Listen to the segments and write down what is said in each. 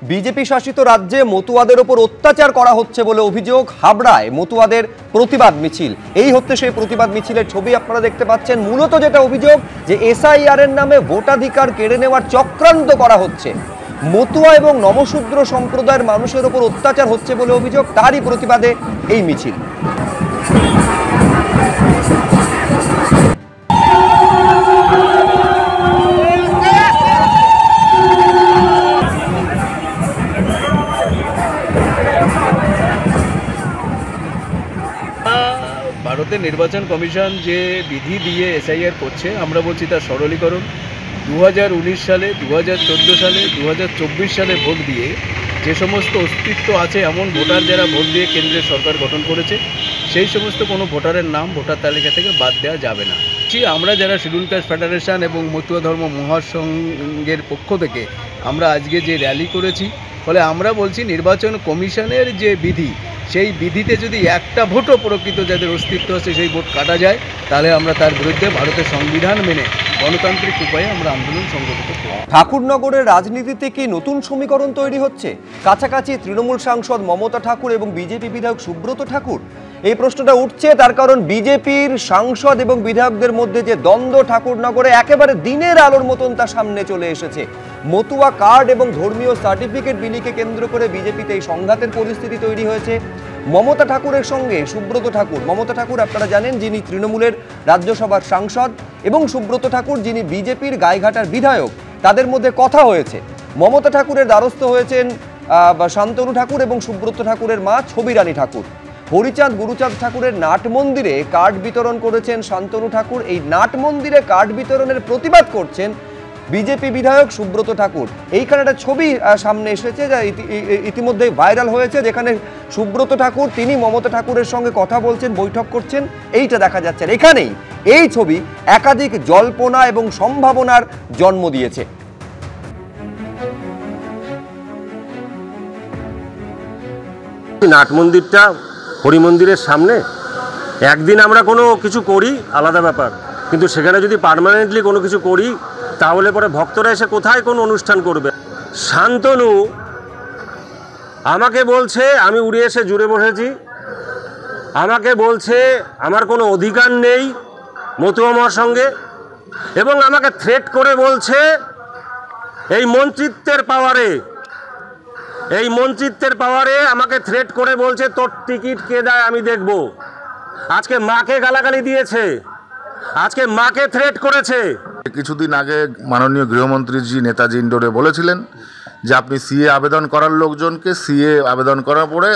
BJP শাসিত রাজ্যে মতুয়াদের উপর অত্যাচার করা হচ্ছে বলে অভিযোগ। হাবড়ায় মতুয়াদের প্রতিবাদ মিছিল। এই হচ্ছে সেই প্রতিবাদ মিছিলের ছবি আপনারা দেখতে পাচ্ছেন। মূলত যেটা অভিযোগ যে এসআইআর এর নামে ভোটাধিকার কেড়ে নেওয়ার চক্রান্ত করা হচ্ছে, মতুয়া এবং নমশূদ্র সম্প্রদায়ের মানুষের উপর অত্যাচার হচ্ছে বলে অভিযোগ। তারই প্রতিবাদে এই মিছিল। ভারতের নির্বাচন কমিশন যে বিধি দিয়ে এসআইআর করছে, আমরা বলছি তার সরলীকরণ। 2019 সালে, 2014 সালে, 2024 সালে ভোট দিয়ে যে সমস্ত অস্তিত্ব আছে এমন ভোটার যারা ভোট দিয়ে কেন্দ্রের সরকার গঠন করেছে, সেই সমস্ত কোনো ভোটারের নাম ভোটার তালিকা থেকে বাদ দেওয়া যাবে না। আমরা যারা শিডিউল কাস্ট ফেডারেশন এবং মতুয়া ধর্ম মহাসংঘের পক্ষ থেকে আমরা আজকে যে র্যালি করেছি, ফলে আমরা বলছি নির্বাচন কমিশনের যে বিধি, সেই বিধিতে যদি একটা ভোটও প্রকৃত যাদের অস্তিত্ব আছে সেই ভোট কাটা যায়, তাহলে আমরা তার বিরুদ্ধে ভারতের সংবিধান মেনে গণতান্ত্রিক উপায়ে আমরা আন্দোলন সংগঠিত করব। ঠাকুরনগরের রাজনীতিতে কি নতুন সমীকরণ তৈরি হচ্ছে? কাছাকাছি তৃণমূল সাংসদ মমতা ঠাকুর এবং বিজেপি বিধায়ক সুব্রত ঠাকুর। এই প্রশ্নটা উঠছে তার কারণ বিজেপির সাংসদ এবং বিধায়কদের মধ্যে যে দ্বন্দ্ব ঠাকুরনগরে একেবারে দিনের আলোর মতন তার সামনে চলে এসেছে। মতুয়া কার্ড এবং ধর্মীয় সার্টিফিকেট বিলিকে কেন্দ্র করে বিজেপিতে এই সংঘাতের পরিস্থিতি তৈরি হয়েছে। মমতা ঠাকুরের সঙ্গে সুব্রত ঠাকুর, মমতা ঠাকুর আপনারা জানেন যিনি তৃণমূলের রাজ্যসভার সাংসদ, এবং সুব্রত ঠাকুর যিনি বিজেপির গাইঘাটার বিধায়ক, তাদের মধ্যে কথা হয়েছে। মমতা ঠাকুরের দ্বারস্থ হয়েছেন শান্তনু ঠাকুর এবং সুব্রত ঠাকুরের মা ছবিরানী ঠাকুর। হরিচাঁদ গুরুচাঁদ ঠাকুরের নাট মন্দিরে কার্ড বিতরণ করেছেন শান্তনু ঠাকুর। এই নাট মন্দিরে কার্ড বিতরণের প্রতিবাদ করছেন বিজেপি বিধায়ক সুব্রত ঠাকুর। এইখানে একটা ছবি সামনে এসেছে যা ইতিমধ্যে ভাইরাল হয়েছে, যেখানে সুব্রত ঠাকুর তিনি মমতা ঠাকুরের সঙ্গে কথা বলছেন, বৈঠক করছেন, এইটা দেখা যাচ্ছে। এখানেই এই ছবি একাধিক জল্পনা এবং সম্ভাবনার জন্ম দিয়েছে। নাট মন্দিরটা হরি মন্দিরের সামনে, একদিন আমরা কোনো কিছু করি আলাদা ব্যাপার, কিন্তু সেখানে যদি পার্মানেন্টলি কোনো কিছু করি তাহলে পরে ভক্তরা এসে কোথায় কোন অনুষ্ঠান করবে? শান্তনু আমাকে বলছে আমি উড়ে এসে জুড়ে বসেছি, আমাকে বলছে আমার কোনো অধিকার নেই মতুয়া মহাসংঘে, এবং আমাকে থ্রেট করে বলছে এই মন্ত্রিত্বের পাওয়ারে আমাকে থ্রেট করে বলছে তোর টিকিট কে দেয় আমি দেখব। আজকে মাকে গালাগালি দিয়েছে, আজকে মাকে থ্রেট করেছে। কিছুদিন আগে মাননীয় গৃহমন্ত্রীজি নেতাজি ইন্ডোরে বলেছিলেন যে আপনি সিএ আবেদন করার লোকজনকে সিএ আবেদন করার পরে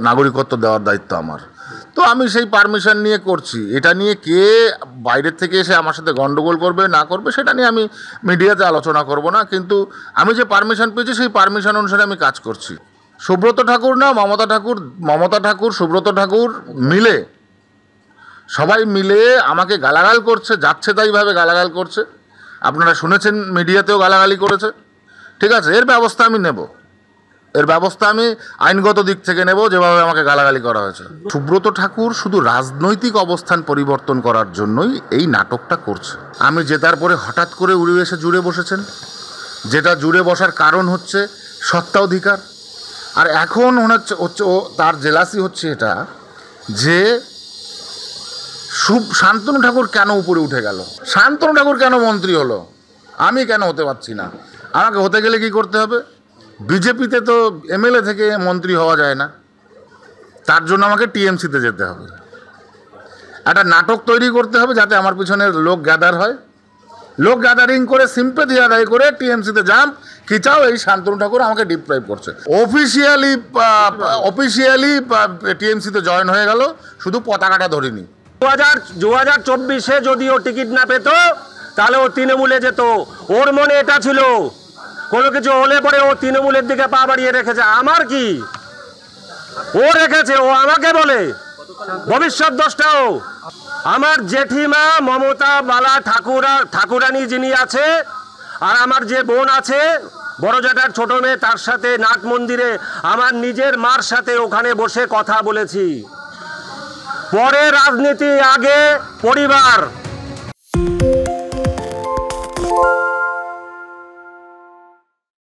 নাগরিকত্ব দেওয়ার দায়িত্ব আমার। তো আমি সেই পারমিশন নিয়ে করছি। এটা নিয়ে কে বাইরের থেকে এসে আমার সাথে গন্ডগোল করবে না করবে সেটা নিয়ে আমি মিডিয়াতে আলোচনা করব না, কিন্তু আমি যে পারমিশন পেয়েছি সেই পারমিশন অনুসারে আমি কাজ করছি। সুব্রত ঠাকুর না, মমতা ঠাকুর সুব্রত ঠাকুর মিলে সবাই মিলে আমাকে গালাগাল করছে, যাচ্ছে তাইভাবে গালাগাল করছে। আপনারা শুনেছেন মিডিয়াতেও গালাগালি করেছে। ঠিক আছে, এর ব্যবস্থা আমি নেব, এর ব্যবস্থা আমি আইনগত দিক থেকে নেব, যেভাবে আমাকে গালাগালি করা হয়েছে। সুব্রত ঠাকুর শুধু রাজনৈতিক অবস্থান পরিবর্তন করার জন্যই এই নাটকটা করছে। আমি জেতার পরে হঠাৎ করে উড়ে এসে জুড়ে বসেছেন, যেটা জুড়ে বসার কারণ হচ্ছে সত্ত্বাধিকার। আর এখন হচ্ছে ও তার জেলাসি হচ্ছে এটা যে শান্তনু ঠাকুর কেন উপরে উঠে গেল, শান্তনু ঠাকুর কেন মন্ত্রী হলো, আমি কেন হতে পারছি না। আমাকে হতে গেলে কি করতে হবে? বিজেপিতে তো এমএলএ থেকে মন্ত্রী হওয়া যায় না, তার জন্য আমাকে টিএমসিতে যেতে হবে। একটা নাটক তৈরি করতে হবে যাতে আমার পিছনে লোক গ্যাদার হয়, লোক গ্যাদারিং করে সিম্পেথি আদায় করে টিএমসিতে জাম্প খিচাও। এই শান্তনু ঠাকুর আমাকে ডিপ্রাইভ করছে। অফিসিয়ালি টিএমসিতে জয়েন হয়ে গেল, শুধু পতাকাটা ধরিনি। 2024-এ যদি ও টিকিট না পেত তাহলে ও তৃণমূলে যেত। ওর মনে এটা ছিল কোনো কিছু হলে পরে ও তৃণমূলের দিকে পা বাড়িয়ে রেখেছে। আমার কি ও রেখেছে? ও আমাকে বলে ভবিষ্যৎ দোষটাও আমার জেঠিমা মমতা বালা ঠাকুরানী যিনি আছে, আর আমার যে বোন আছে বড় জ্যাঠার ছোট মেয়ে, তার সাথে নাট মন্দিরে আমার নিজের মার সাথে ওখানে বসে কথা বলেছি। পরে রাজনীতি, আগে পরিবার।